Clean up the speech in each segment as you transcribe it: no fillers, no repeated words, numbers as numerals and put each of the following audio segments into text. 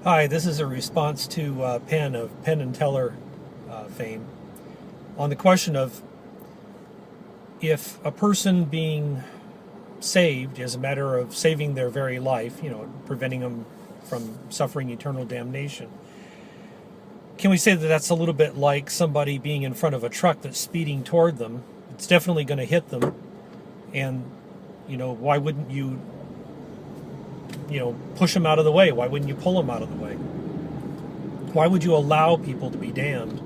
Hi, this is a response to Penn of Penn and Teller fame on the question of if a person being saved is a matter of saving their very life, preventing them from suffering eternal damnation. Can we say that that's a little bit like somebody being in front of a truck that's speeding toward them? It's definitely going to hit them, and why wouldn't you push them out of the way? Why wouldn't you pull them out of the way? Why would you allow people to be damned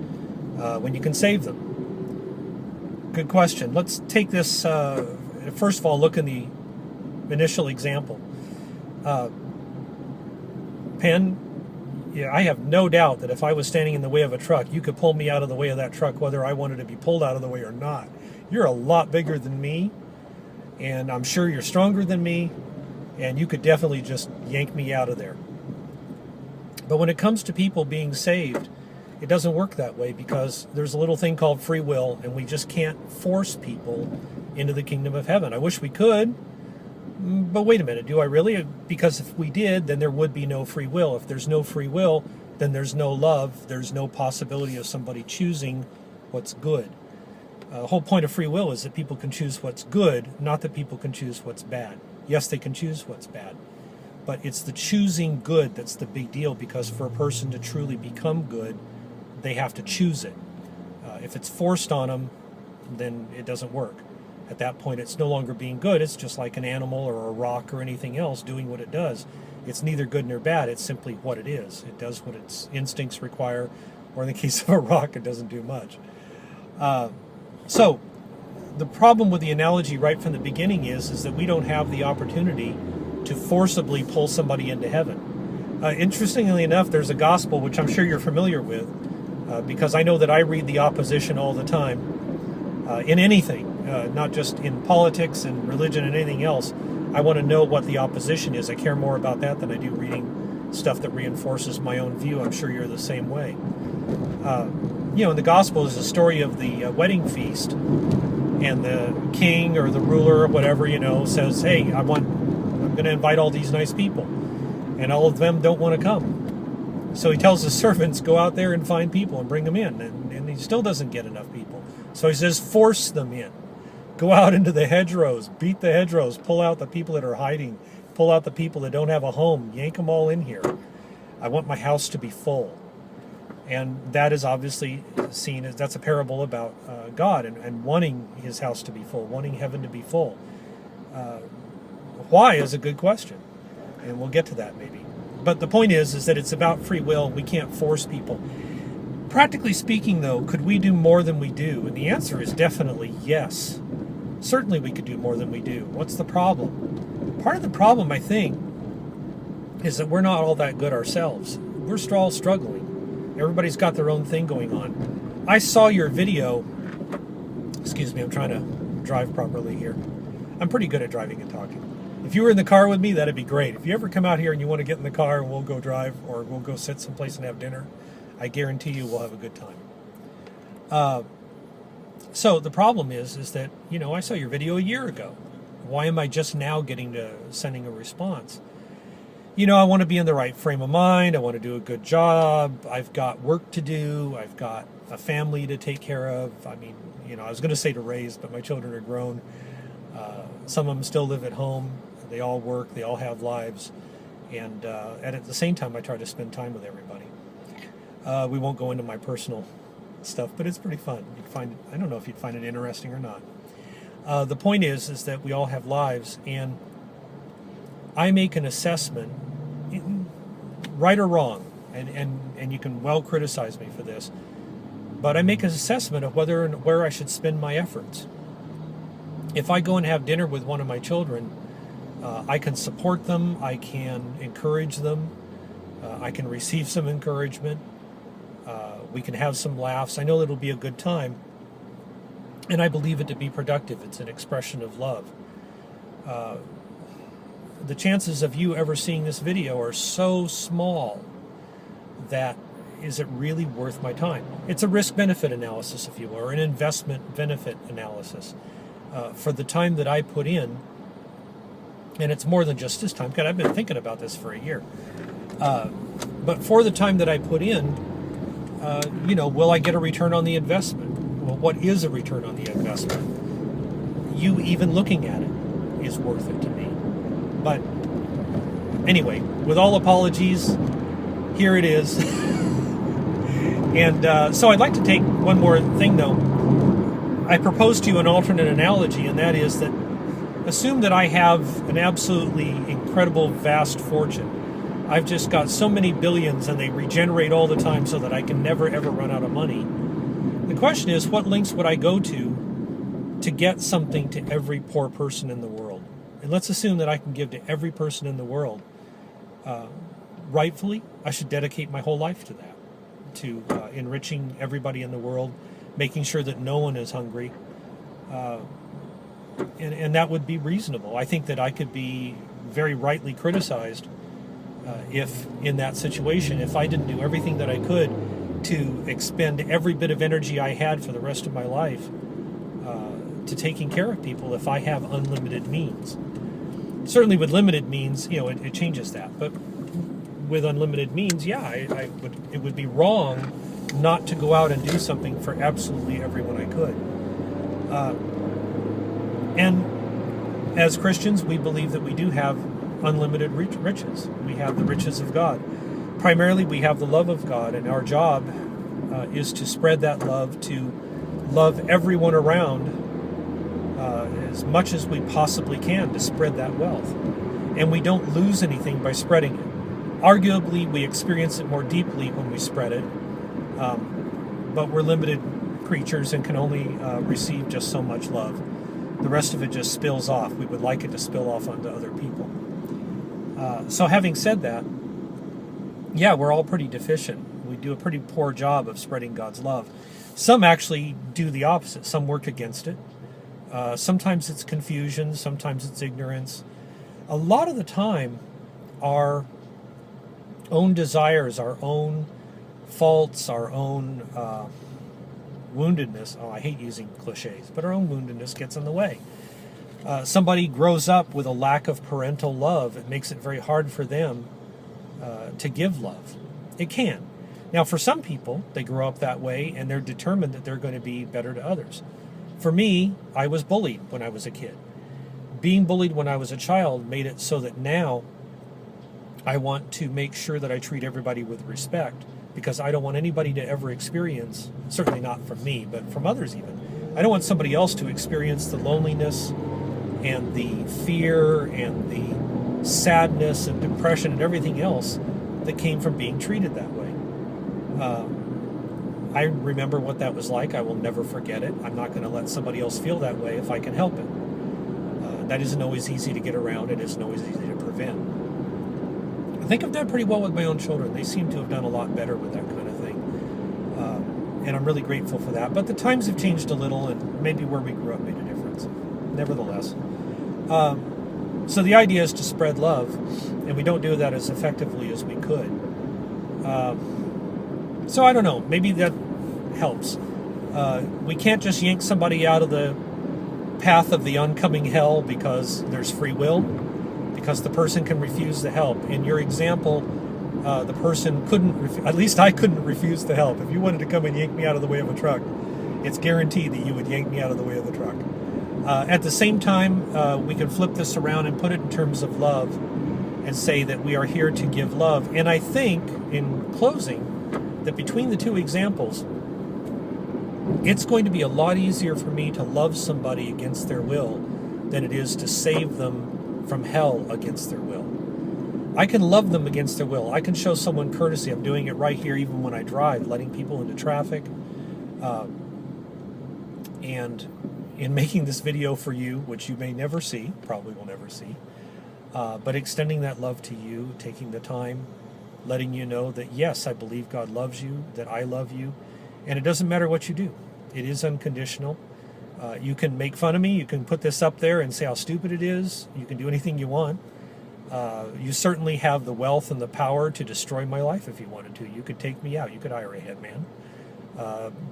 when you can save them? Good question. Let's take this, first of all, look in the initial example. Penn, I have no doubt that if I was standing in the way of a truck, you could pull me out of the way of that truck whether I wanted to be pulled out of the way or not. You're a lot bigger than me, and I'm sure you're stronger than me, and you could definitely just yank me out of there. But when it comes to people being saved, it doesn't work that way, because there's a little thing called free will, and we just can't force people into the kingdom of heaven. I wish we could, but wait a minute, do I really? Because if we did, then there would be no free will. If there's no free will, then there's no love. There's no possibility of somebody choosing what's good. The whole point of free will is that people can choose what's good, not that people can choose what's bad. Yes, they can choose what's bad, but it's the choosing good that's the big deal, because for a person to truly become good, they have to choose it. If it's forced on them, then it doesn't work. At that point, it's no longer being good. It's just like an animal or a rock or anything else doing what it does. It's neither good nor bad. It's simply what it is. It does what its instincts require, or in the case of a rock, it doesn't do much. So the problem with the analogy right from the beginning is that we don't have the opportunity to forcibly pull somebody into heaven. Interestingly enough, there's a gospel, which I'm sure you're familiar with, because I know that I read the opposition all the time in anything, not just in politics and religion and anything else. I want to know what the opposition is. I care more about that than I do reading stuff that reinforces my own view. I'm sure you're the same way. In the gospel is the story of the wedding feast, and the king or the ruler or whatever, says, hey, I'm going to invite all these nice people, and all of them don't want to come. So he tells his servants, go out there and find people and bring them in, and he still doesn't get enough people. So he says, force them in. Go out into the hedgerows, beat the hedgerows, pull out the people that are hiding, pull out the people that don't have a home, yank them all in here. I want my house to be full. And that is obviously seen as, that's a parable about God and wanting his house to be full, wanting heaven to be full. Why is a good question, and we'll get to that maybe. But the point is that it's about free will. We can't force people. Practically speaking, though, could we do more than we do? And the answer is definitely yes. Certainly we could do more than we do. What's the problem? Part of the problem, I think, is that we're not all that good ourselves. We're all struggling. Everybody's got their own thing going on. I saw your video. Excuse me, I'm trying to drive properly here. I'm pretty good at driving and talking. If you were in the car with me, that'd be great. If you ever come out here and you want to get in the car and we'll go drive, or we'll go sit someplace and have dinner, I guarantee you we'll have a good time. So the problem is that, I saw your video a year ago. Why am I just now getting to sending a response? I want to be in the right frame of mind. I want to do a good job. I've got work to do. I've got a family to take care of. I mean, I was going to say to raise, but my children are grown. Some of them still live at home. They all work. They all have lives. And at the same time, I try to spend time with everybody. We won't go into my personal stuff, but it's pretty fun. I don't know if you'd find it interesting or not. The point is that we all have lives, and I make an assessment, right or wrong, and you can well criticize me for this, but I make an assessment of whether and where I should spend my efforts. If I go and have dinner with one of my children, I can support them, I can encourage them, I can receive some encouragement, we can have some laughs. I know it'll be a good time, and I believe it to be productive. It's an expression of love. The chances of you ever seeing this video are so small that is it really worth my time? It's a risk-benefit analysis, if you will, or an investment-benefit analysis. For the time that I put in, and it's more than just this time, because I've been thinking about this for a year. But for the time that I put in, will I get a return on the investment? Well, what is a return on the investment? You even looking at it is worth it to me. But anyway, with all apologies, here it is. And so I'd like to take one more thing, though. I proposed to you an alternate analogy, and that is that assume that I have an absolutely incredible, vast fortune. I've just got so many billions, and they regenerate all the time so that I can never, ever run out of money. The question is, what lengths would I go to get something to every poor person in the world? And let's assume that I can give to every person in the world. Rightfully, I should dedicate my whole life to that, to enriching everybody in the world, making sure that no one is hungry. And that would be reasonable. I think that I could be very rightly criticized if in that situation, if I didn't do everything that I could to expend every bit of energy I had for the rest of my life to taking care of people, if I have unlimited means. Certainly with limited means, it changes that. But with unlimited means, it would be wrong not to go out and do something for absolutely everyone I could. And as Christians, we believe that we do have unlimited riches. We have the riches of God. Primarily, we have the love of God, and our job is to spread that love, to love everyone around as much as we possibly can, to spread that wealth. And we don't lose anything by spreading it. Arguably, we experience it more deeply when we spread it, but we're limited creatures and can only receive just so much love. The rest of it just spills off. We would like it to spill off onto other people. So having said that, we're all pretty deficient. We do a pretty poor job of spreading God's love. Some actually do the opposite. Some work against it. Sometimes it's confusion. Sometimes it's ignorance. A lot of the time, our own desires, our own faults, our own woundedness, I hate using cliches, but our own woundedness gets in the way. Somebody grows up with a lack of parental love. It makes it very hard for them to give love. It can. Now, for some people, they grow up that way and they're determined that they're going to be better to others. For me, I was bullied when I was a kid. Being bullied when I was a child made it so that now I want to make sure that I treat everybody with respect, because I don't want anybody to ever experience, certainly not from me, but from others even, I don't want somebody else to experience the loneliness and the fear and the sadness and depression and everything else that came from being treated that way. I remember what that was like. I will never forget it. I'm not going to let somebody else feel that way if I can help it. That isn't always easy to get around. It isn't always easy to prevent. I think I've done pretty well with my own children. They seem to have done a lot better with that kind of thing. And I'm really grateful for that. But the times have changed a little, and maybe where we grew up made a difference. Nevertheless. So the idea is to spread love, and we don't do that as effectively as we could. So I don't know. Maybe that helps. We can't just yank somebody out of the path of the oncoming hell because there's free will, because the person can refuse the help. In your example, the person couldn't, at least I couldn't refuse the help. If you wanted to come and yank me out of the way of a truck, it's guaranteed that you would yank me out of the way of the truck. At the same time, we can flip this around and put it in terms of love and say that we are here to give love. And I think, in closing, that between the two examples, it's going to be a lot easier for me to love somebody against their will than it is to save them from hell against their will. I can love them against their will. I can show someone courtesy. I'm doing it right here even when I drive, letting people into traffic. And in making this video for you, which you may never see, probably will never see, but extending that love to you, taking the time, letting you know that, yes, I believe God loves you, that I love you, and it doesn't matter what you do. It is unconditional. You can make fun of me. You can put this up there and say how stupid it is. You can do anything you want. You certainly have the wealth and the power to destroy my life if you wanted to. You could take me out. You could hire a hitman.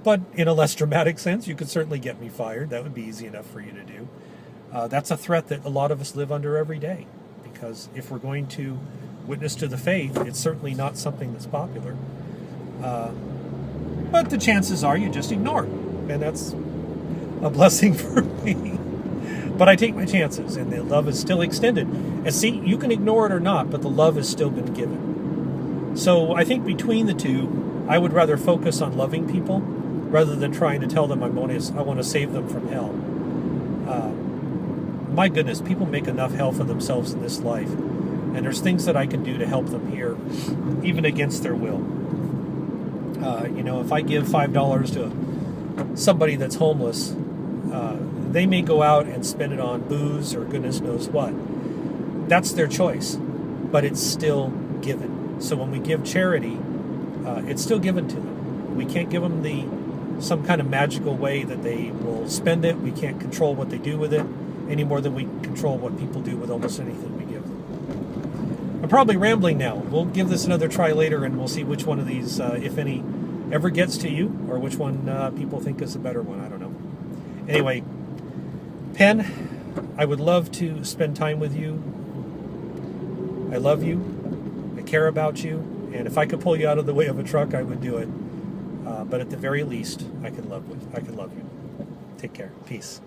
But in a less dramatic sense, you could certainly get me fired. That would be easy enough for you to do. That's a threat that a lot of us live under every day, because if we're going to witness to the faith, it's certainly not something that's popular. But the chances are you just ignore it, and that's a blessing for me. But I take my chances, and the love is still extended. And see, you can ignore it or not, but the love has still been given. So I think between the two, I would rather focus on loving people rather than trying to tell them I want to save them from hell. My goodness, people make enough hell for themselves in this life, and there's things that I can do to help them here, even against their will. If I give $5 to somebody that's homeless, they may go out and spend it on booze or goodness knows what. That's their choice, but it's still given. So when we give charity, it's still given to them. We can't give them some kind of magical way that they will spend it. We can't control what they do with it any more than we control what people do with almost anything we give them. I'm probably rambling now. We'll give this another try later, and we'll see which one of these, if any, ever gets to you, or which one people think is a better one. I don't know. Anyway, Penn, I would love to spend time with you. I love you. I care about you. And if I could pull you out of the way of a truck, I would do it. But at the very least, I could love you. Take care. Peace.